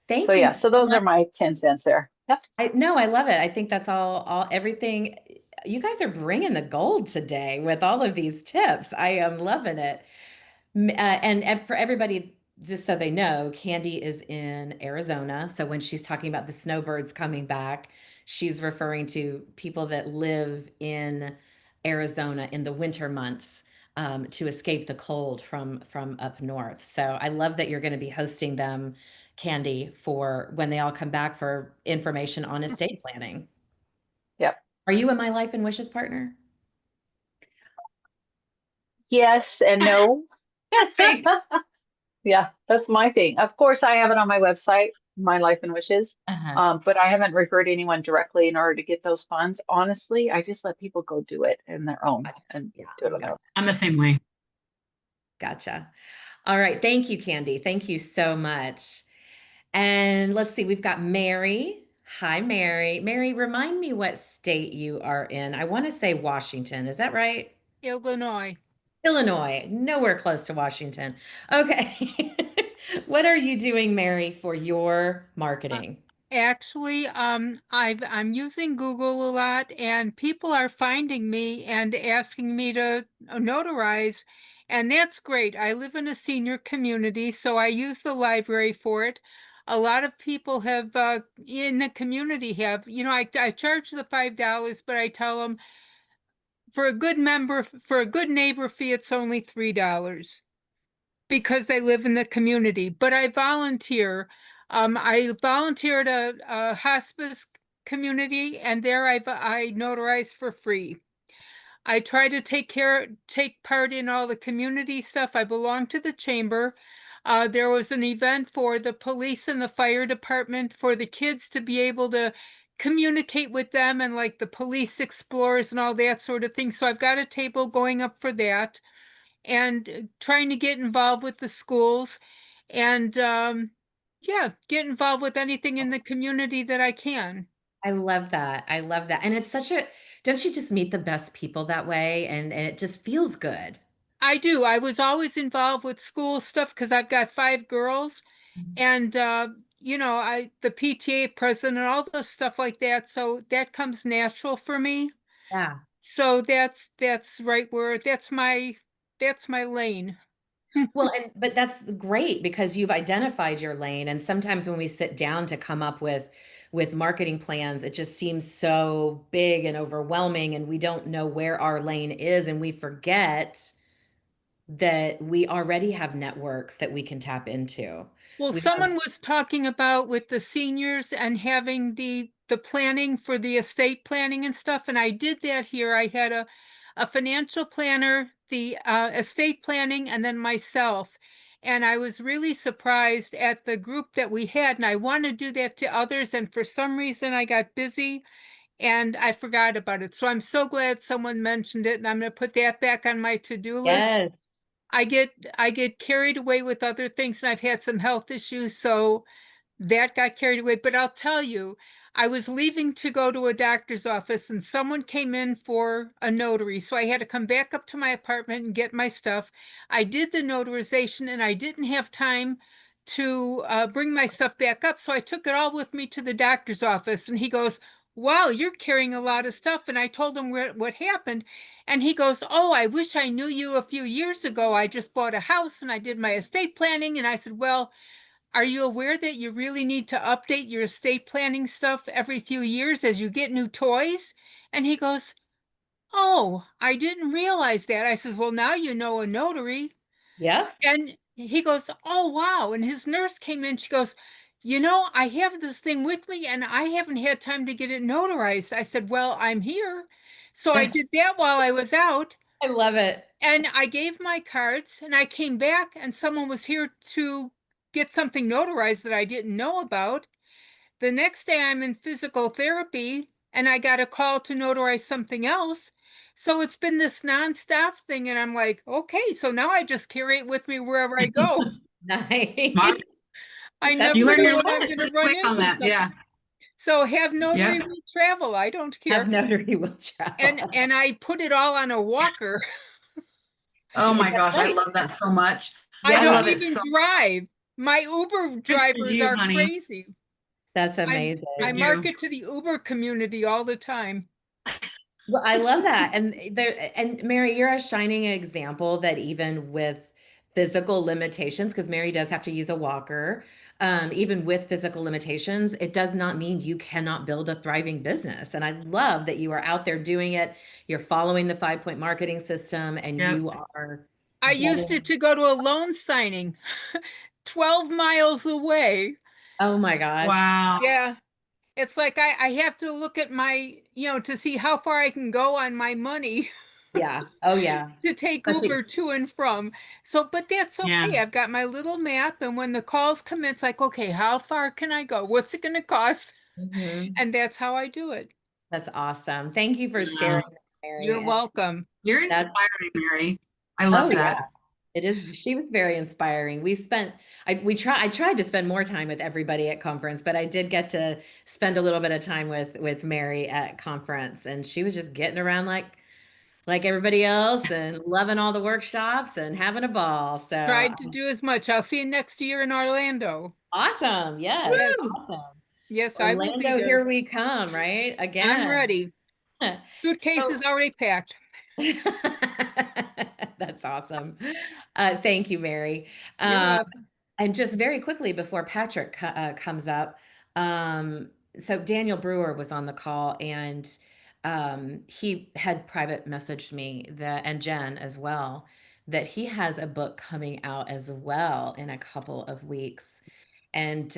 Thank you yeah. So so those are much. my 10 cents there. Yep. No, I love it. I think that's all everything. You guys are bringing the gold today with all of these tips. I am loving it. And for everybody, just so they know, Candy is in Arizona. So when she's talking about the snowbirds coming back, she's referring to people that live in Arizona in the winter months, to escape the cold from up north. So I love that you're going to be hosting them, Candy, for when they all come back for information on estate planning. Yep. Are you a My Life and Wishes partner? Yes and no. That's fake. Yeah, that's my thing. Of course, I have it on my website, My Life and Wishes, Uh-huh. but I haven't referred anyone directly in order to get those funds. Honestly, I just let people go do it in their own Gotcha. and Yeah, do it on their own. gotcha. I'm the same way. Gotcha. All right. Thank you, Candy. Thank you so much. And let's see, we've got Mary. Hi, Mary. Mary, remind me what state you are in. I want to say Washington. Is that right? Illinois. Illinois. Nowhere close to Washington. Okay. What are you doing, Mary, for your Uh, marketing? Actually, I'm using Google a lot, and people are finding me and asking me to notarize, and that's great. I live in a senior community, so I use the library for it. A lot of people have in the community have, I charge the $5, but I tell them for a good member, for a good neighbor fee, it's only $3 because they live in the community. But I volunteer at a hospice community, and there I notarize for free. I try to take part in all the community stuff. I belong to the chamber. There was an event for the police and the fire department for the kids to be able to communicate with them, and like the police explorers and all that sort of thing. So I've got a table going up for that, and trying to get involved with the schools, and yeah, get involved with anything in the community that I can. I love that. I love that. And it's such a, don't you just meet the best people that way? And it just feels good. I do. I was always involved with school stuff because I've got 5 girls, and I the PTA president and all the stuff like that. So that comes natural for me. Yeah. So that's right where that's my lane. Well, but that's great because you've identified your lane. And sometimes when we sit down to come up with marketing plans, it just seems so big and overwhelming, and we don't know where our lane is, and we forget that we already have networks that we can tap into. Well, We have, someone was talking about with the seniors and having the planning for the estate planning and stuff, and I did that here. I had a financial planner, the estate planning, and then myself. And I was really surprised at the group that we had, and I want to do that to others, and for some reason I got busy and I forgot about it. So I'm so glad someone mentioned it, and I'm going to put that back on my to-do list. yes, I get carried away with other things, and I've had some health issues, so that got carried away. But I'll tell you, I was leaving to go to a doctor's office and someone came in for a notary. So I had to come back up to my apartment and get my stuff. I did the notarization and I didn't have time to bring my stuff back up. So I took it all with me to the doctor's office, and he goes, "Wow, you're carrying a lot of stuff." And I told him what happened. And he goes, "Oh, I wish I knew you a few years ago. I just bought a house and I did my estate planning." And I said, "Well, are you aware that you really need to update your estate planning stuff every few years as you get new toys?" And he goes, "Oh, I didn't realize that." I says, "Well, now you know a notary." yeah, And he goes, "Oh, wow." And his nurse came in. She goes, "I have this thing with me and I haven't had time to get it notarized." I said, "Well, I'm here." So I did that while I was out. I love it. And I gave my cards and I came back and someone was here to get something notarized that I didn't know about. The next day I'm in physical therapy and I got a call to notarize something else. So it's been this nonstop thing. And I'm like, okay, so now I just carry it with me wherever I go. Nice. I That's never You learn know your when I'm lesson going to pretty run quick on into that. something. Yeah. So have notary Yeah. will travel. I don't have care. notary will travel. And I put it all on a walker. Oh my That's gosh, I right. love that so much. I I Yeah, don't love it even so drive. My Uber good for drivers you, are honey. crazy. that's I For I amazing. you. market to the Uber community all the time. Well, I love that. And Mary, you're a shining example that even with physical limitations, because Mary does have to use a walker, even with physical limitations, it does not mean you cannot build a thriving business. And I love that you are out there doing it. You're following the 5 point marketing system, and Yep. you are I used it getting, to go to a loan signing 12 miles away. oh my gosh. Wow. Yeah. It's like I have to look at to see how far I can go on my money Yeah. Oh yeah. to take Such Uber a, to and from. So, but that's Yeah. okay. I've got my little map, and when the calls come in, it's like, okay, how far can I go? What's it going to cost? Mhm. And that's how I do it. That's awesome. Thank you for sharing, Wow. Mary. You're And welcome. You're that's, inspiring, Mary. I oh love yeah. that. It is, she was very inspiring. I tried to spend more time with everybody at conference, but I did get to spend a little bit of time with Mary at conference, and she was just getting around like everybody else and loving all the workshops and having a ball. So Tried to do as much. I'll see you next year in Orlando. awesome. Yes, Yes. Woo! awesome. Yes, I will be Orlando, there. here we come, right? I'm Again. ready. Suitcase So is already packed. that's awesome. Thank you, Mary. You're Um, welcome. And just very quickly before Patrick comes up, so Daniel Brewer was on the call, and he had private messaged me that, and Jen as well, that he has a book coming out as well in a couple of weeks. And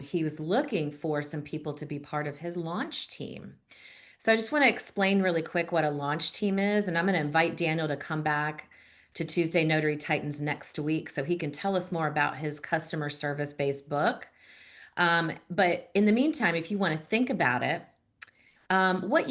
he was looking for some people to be part of his launch team. So I just want to explain really quick what a launch team is, and I'm going to invite Daniel to come back to Tuesday Notary Titans next week so he can tell us more about his customer service based book. But in the meantime, if you want to think about it, what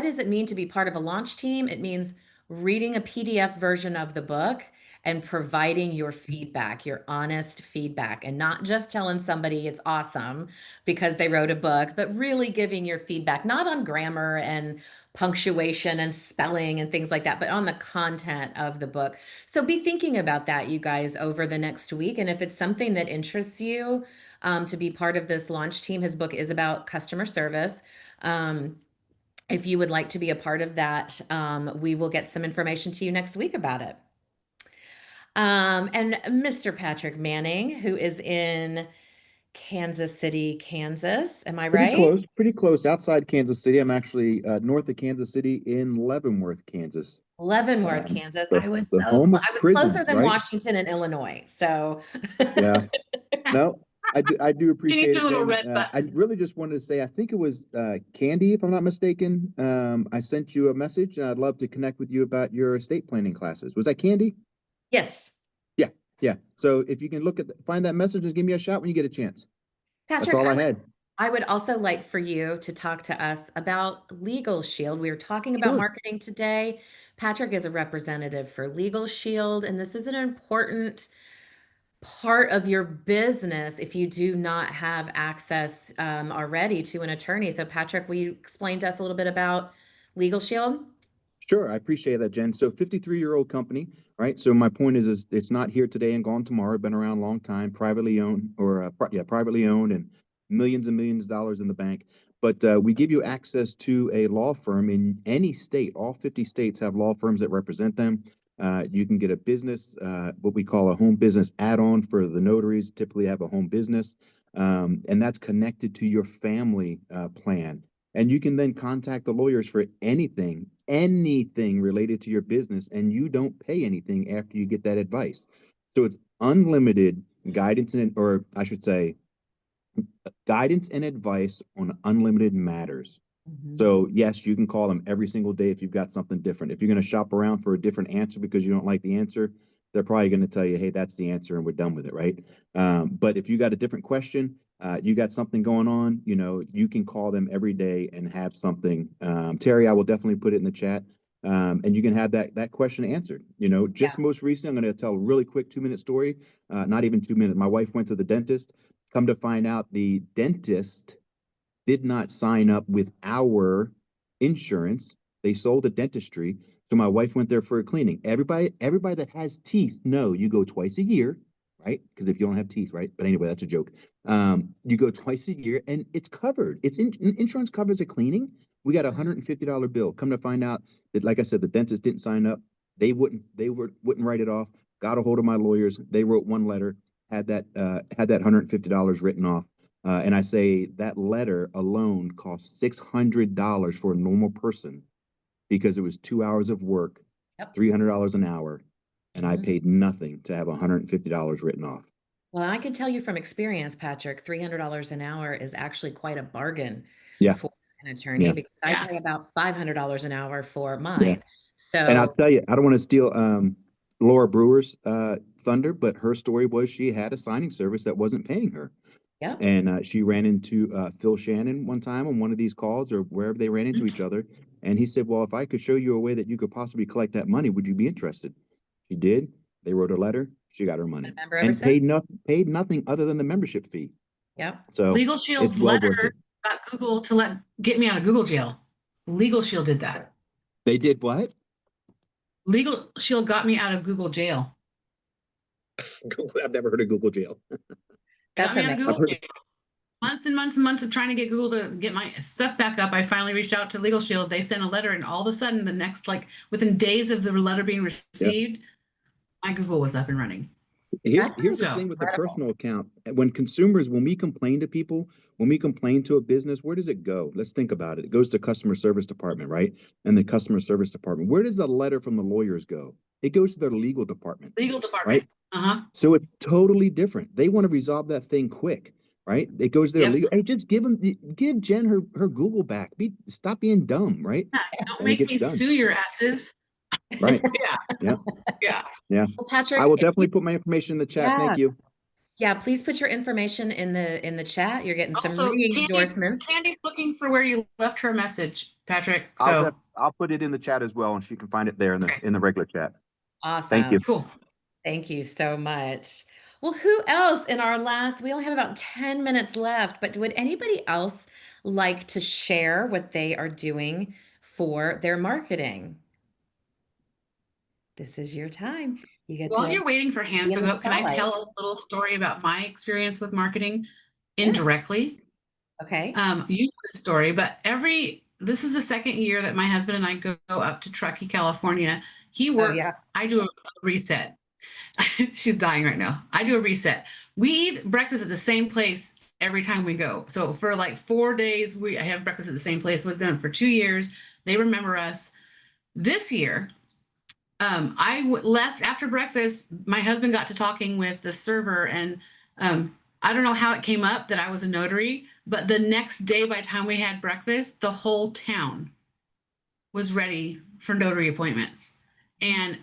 does it mean to be part of a launch team? It means reading a PDF version of the book and providing your feedback, your honest feedback, and not just telling somebody it's awesome because they wrote a book, but really giving your feedback, not on grammar and punctuation and spelling and things like that, but on the content of the book. So be thinking about that, you guys, over the next week. And if it's something that interests you, to be part of this launch team, his book is about customer service. If you would like to be a part of that, we will get some information to you next week about it. And Mr. Patrick Manning, who is in Kansas City, Kansas. Am I right? Pretty close outside Kansas City. I'm actually north of Kansas City in Leavenworth, Kansas. Leavenworth, Kansas. The, I was the so home of I was closer prisons, than right? Washington and Illinois. So Yeah. No, I do appreciate your it, little Jen. red I button. really just wanted to say, I think it was Candy, if I'm not mistaken. I sent you a message, and I'd love to connect with you about your estate planning classes. Was that Candy? yes, Yeah, yeah. So if you can find that message, just give me a shout when you get a chance. That's Patrick, all I had. I would also like for you to talk to us about Legal Shield. We were talking about Sure. marketing today. Patrick is a representative for Legal Shield, and this is an important part of your business if you do not have access already to an attorney. So, Patrick, will you explain to us a little bit about Legal Shield? Sure, I appreciate that, Jen. So 53-year-old company, right? So my point is it's not here today and gone tomorrow. Been around a long time, privately owned privately owned and millions of dollars in the bank. But we give you access to a law firm in any state. All 50 states have law firms that represent them. You can get a business, what we call a home business add-on for the notaries, typically have a home business, and that's connected to your family plan. And you can then contact the lawyers for anything related to your business, and you don't pay anything after you get that advice. So it's unlimited guidance or I should say, guidance and advice on unlimited matters. So yes, you can call them every single day if you've got something different. If you're going to shop around for a different answer because you don't like the answer, they're probably going to tell you, hey, that's the answer and we're done with it, right? But if you got a different question, you got something going on, you can call them every day and have something. Terry, I will definitely put it in the chat. And you can have that question answered. Just most recently, I'm going to tell a really quick 2-minute story. Not even 2 minutes. My wife went to the dentist. Come to find out, the dentist did not sign up with our insurance. They sold a dentistry. So my wife went there for a cleaning. Everybody that has teeth know you go twice a year, right? Because if you don't have teeth, right? But anyway, that's a joke. You go twice a year and it's covered. Insurance covers a cleaning. We got a $150 bill. Come to find out that, like I said, the dentist didn't sign up. They wouldn't write it off. Got a hold of my lawyers. They wrote one letter, had that $150 written off. And I say that letter alone cost $600 for a normal person because it was 2 hours of work, $300 an hour, and I paid nothing to have $150 written off. Well, I can tell you from experience, Patrick, $300 an hour is actually quite a bargain Yeah. for an attorney Yeah. because I pay about $500 an hour for Yeah. mine. And I'll So, tell you, I don't want to steal Laura Brewer's thunder, but her story was she had a signing service that wasn't paying her. yeah. And she ran into Phil Shannon one time on one of these calls or wherever they ran into each other. And he said, well, if I could show you a way that you could possibly collect that money, would you be interested? She did. They wrote a letter. She got her money and paid nothing other than the membership fee. Yep. So Legal it's Shield's well worth letter it. got Google to get me out of Google jail. Legal Shield did that. They did what? Legal Shield got me out of Google jail. I've never heard of Google jail. That's Got me out of amazing. Google jail. Months and months and months of trying to get Google to get my stuff back up. I finally reached out to Legal Shield. They sent a letter, and all of a sudden, within days of the letter being received, my Google was up and running. Here's the thing with the personal account. When we complain to people, when we complain to a business, where does it go? Let's think about it. It goes to customer service department, right? And the customer service department. Where does the letter from the lawyers go? It goes to their legal department. Legal department. Right? So it's totally different. They want to resolve that thing quick, right? It goes to their legal. Hey, just give Jen her Google back. Stop being dumb, right? Don't make me sue your asses. Right. Yeah. Well, Patrick, I will definitely put my information in the chat. Thank you. Yeah, please put your information in the chat. You're getting some endorsements. Candy's looking for where you left her message, Patrick. So I'll put it in the chat as well, and she can find it there in the regular chat. Awesome. Thank you. Cool. Thank you so much. Well, who else in our last, we only have about 10 minutes left, but would anybody else like to share what they are doing for their marketing? This is your time. You get While to you're waiting for hands be in to the go, can I spotlight. tell a little story about my experience with marketing Yes. indirectly? Okay. You know the story, but this is the second year that my husband and I go up to Truckee, California. He Oh, yeah. works, I do a reset. She's dying right now. I do a reset. We eat breakfast at the same place every time we go. So for like 4 days, I have breakfast at the same place with them for 2 years. They remember us. This year, left after breakfast. My husband got to talking with the server, and I don't know how it came up that I was a notary, but the next day, by the time we had breakfast, the whole town was ready for notary appointments. And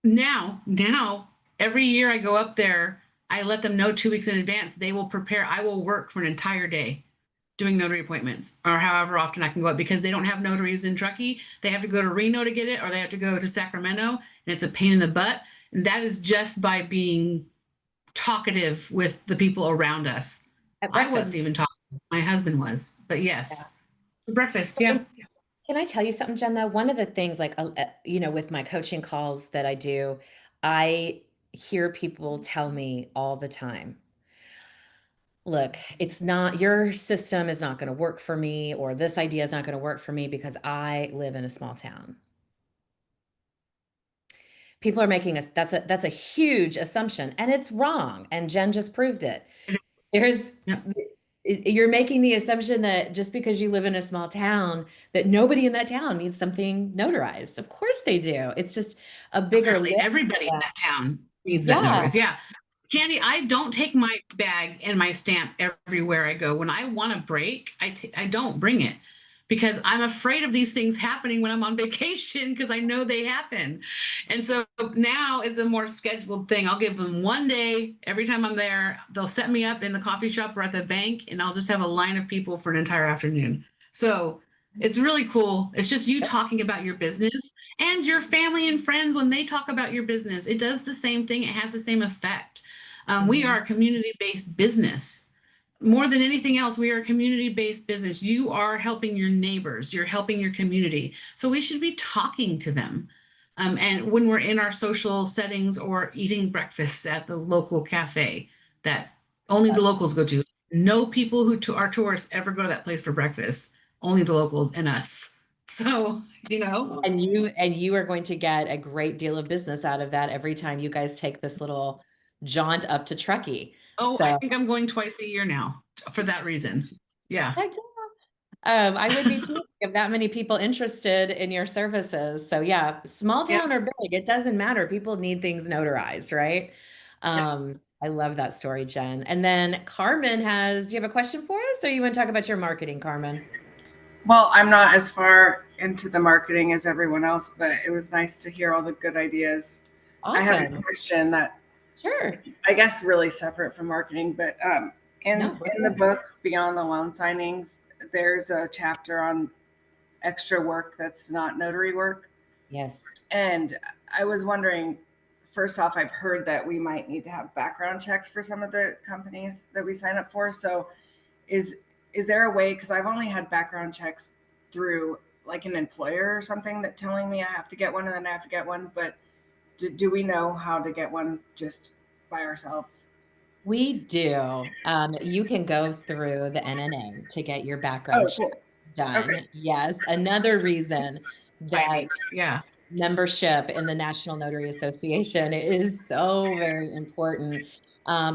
now, every year I go up there, I let them know 2 weeks in advance. They will prepare. I will work for an entire day doing notary appointments, or however often I can go up, because they don't have notaries in Truckee. They have to go to Reno to get it, or they have to go to Sacramento, and it's a pain in the butt. And that is just by being talkative with the people around us. At I wasn't breakfast. even talking. My husband was, but Yeah. yes, breakfast. Yeah. Can I tell you something, Jen, though? One of the things, like, with my coaching calls that I do, I hear people tell me all the time, look, it's not, your system is not going to work for me, or this idea is not going to work for me because I live in a small town. People are making us, that's a huge assumption, and it's wrong. And Jen just proved it. There's, Yep. you're making the assumption that just because you live in a small town, that nobody in that town needs something notarized. Of course they do. It's just a bigger Apparently, list. everybody in that town needs that Yeah. notarized. Yeah. Candy, I don't take my bag and my stamp everywhere I go. When I want a break, I don't bring it because I'm afraid of these things happening when I'm on vacation because I know they happen. And so now it's a more scheduled thing. I'll give them one day every time I'm there. They'll set me up in the coffee shop or at the bank, and I'll just have a line of people for an entire afternoon. So it's really cool. It's just you talking about your business and your family and friends when they talk about your business. It does the same thing, it has the same effect. We are a community-based business. More than anything else, we are a community-based business. You are helping your neighbors, you're helping your community. So we should be talking to them. And when we're in our social settings or eating breakfast at the local cafe that only the locals go to, no people who are tourists ever go to that place for breakfast, only the locals and us. So, And you are going to get a great deal of business out of that every time you guys take this little jaunt up to Truckee. Oh, I So think I'm going twice a year now for that reason. Yeah. heck I would be too if that many people interested in your services. So yeah, small Yeah. town or big, it doesn't matter. People need things notarized, right? I love that story, Jen. And then Carmen do you have a question for us, or you want to talk about your marketing, Carmen? Well, I'm not as far into the marketing as everyone else, but it was nice to hear all the good ideas. I have a Awesome. question that Sure. I guess really separate from marketing, but No, in the book Beyond the Loan Signings, there's a chapter on extra work that's not notary work. yes. And I was wondering, first off, I've heard that we might need to have background checks for some of the companies that we sign up for. So is is there a way, because I've only had background checks through like an employer or something that telling me I have to get one and then I have to get one, but do we know how to get one just by ourselves? We do. You can go through the NNA to get your background Oh, check cool. Okay. done. Yes. Another reason that Findings. Yeah. membership in the National Notary Association is so very important,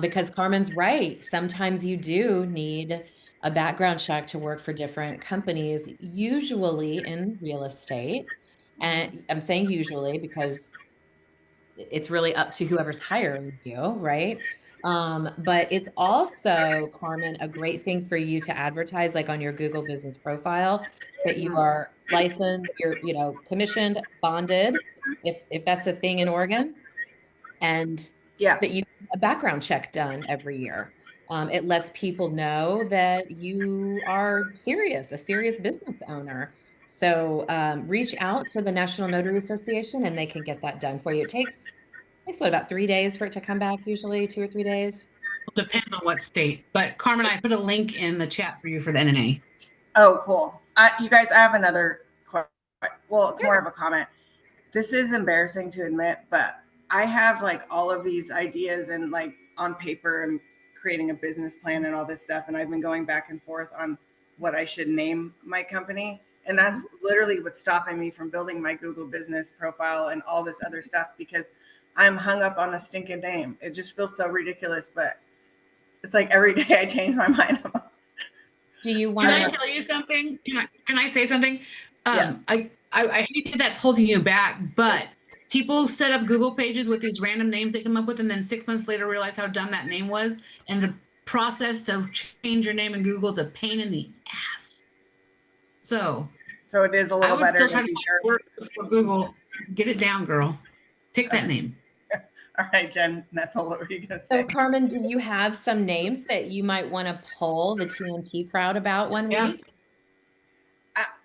because Carmen's right. Sometimes you do need a background check to work for different companies, usually in real estate. And I'm saying usually because it's really up to whoever's hiring you, right? But it's also, Carmen, a great thing for you to advertise, like on your Google business profile, that you are licensed, you're, commissioned, bonded, if that's a thing in Oregon, and Yeah. that you a background check done every year. It lets people know that you are serious, a serious business owner. So reach out to the National Notary Association and they can get that done for you. Takes Takes what, about 3 days for it to come back, usually 2 or 3 days? Depends on what state. But Carmen, I put a link in the chat for you for the NNA. Oh, cool. You guys, I have another question. Well, it's more of a comment. This is embarrassing to admit, but I have like all of these ideas and like on paper and creating a business plan and all this stuff. And I've been going back and forth on what I should name my company. And that's literally what's stopping me from building my Google business profile and all this other stuff because I'm hung up on a stinking name. It just feels so ridiculous, but it's like every day I change my mind. Do you Can I want tell you something? Can I say something? Yeah. I hate that that's holding you back, but people set up Google pages with these random names they come up with, and then 6 months later realize how dumb that name was. And the process to change your name in Google is a pain in the ass. So it is a I little would better still to try to be find sure. work for Google. Get it down, girl. Pick that name. All right, Jen, that's all. What were you going to So say? Carmen, do you have some names that you might want to poll the TNT crowd about one Yeah. week?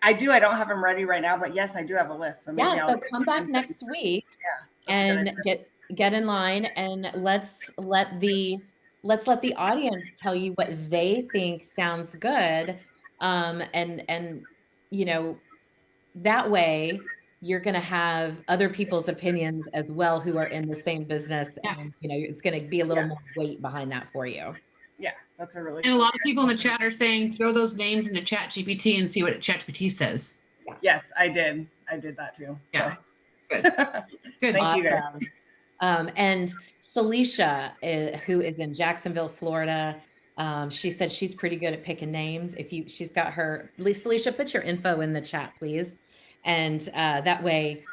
I do. I don't have them ready right now, but yes, I do have a list. So maybe Yeah, I'll so come back next week and get in line and let's let the audience tell you what they think sounds good. And you know, that way you're going to have other people's opinions as well who are in the same business, Yeah. and you know, it's going to be a little more weight behind that for you. Yeah, that's a really And a lot of people in the chat are saying throw those names into Chat GPT and see what Chat GPT says. Yes, I did. I did that too. Yeah. So. Good. Good. Thank you guys. And Celicia, who is in Jacksonville, Florida, she said she's pretty good at picking names. She's got her, Celicia, put your info in the chat, please. And that way,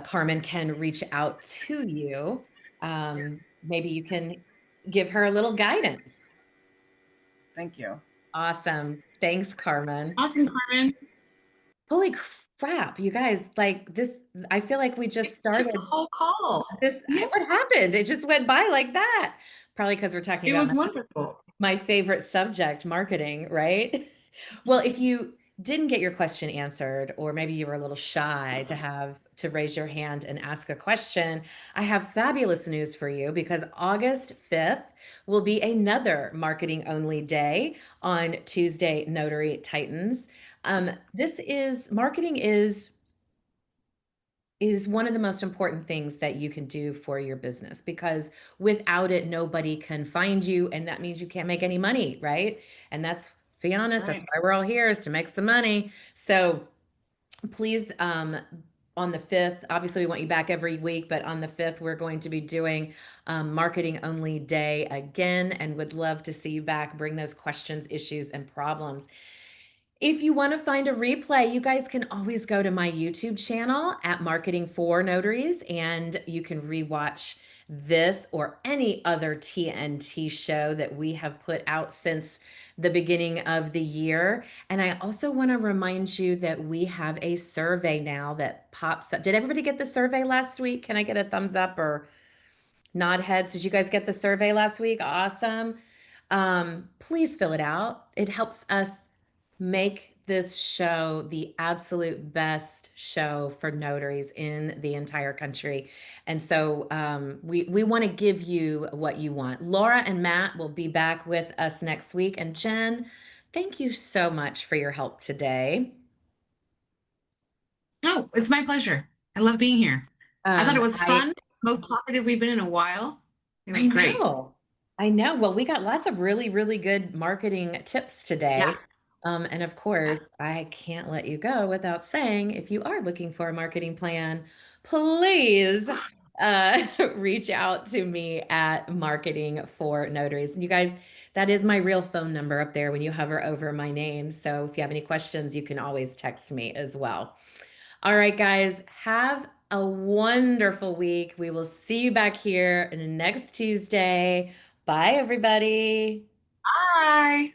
Carmen can reach out to you. Maybe you can give her a little guidance. Thank you. Awesome. Thanks, Carmen. Awesome, Carmen. Holy crap, you guys, like this, I feel like we just started the whole call. What happened? It just went by like that. Probably because we're talking about wonderful. My favorite subject, marketing, right? Well, if you didn't get your question answered, or maybe you were a little shy to raise your hand and ask a question, I have fabulous news for you because August 5th will be another marketing only day on Tuesday Notary Titans. Marketing is one of the most important things that you can do for your business because without it, nobody can find you. And that means you can't make any money, right? And that's, to be honest, that's why we're all here, is to make some money. So please, on the 5th, obviously we want you back every week, but on the 5th, we're going to be doing marketing only day again, and would love to see you back. Bring those questions, issues, and problems. If you want to find a replay, you guys can always go to my YouTube channel at Marketing for Notaries, and you can rewatch this or any other TNT show that we have put out since the beginning of the year. And I also want to remind you that we have a survey now that pops up. Did everybody get the survey last week? Can I get a thumbs up or nod heads? Did you guys get the survey last week? Awesome. Please fill it out. It helps us make this show the absolute best show for notaries in the entire country. And so we want to give you what you want. Laura and Matt will be back with us next week. And Jen, thank you so much for your help today. Oh, it's my pleasure. I love being here. I thought it was fun. Most talkative we've been in a while. It was great. I know. Well, we got lots of really, really good marketing tips today. Yeah. And of course, I can't let you go without saying, if you are looking for a marketing plan, please reach out to me at Marketing for Notaries. And you guys, that is my real phone number up there when you hover over my name. So if you have any questions, you can always text me as well. All right, guys, have a wonderful week. We will see you back here next Tuesday. Bye, everybody. Bye.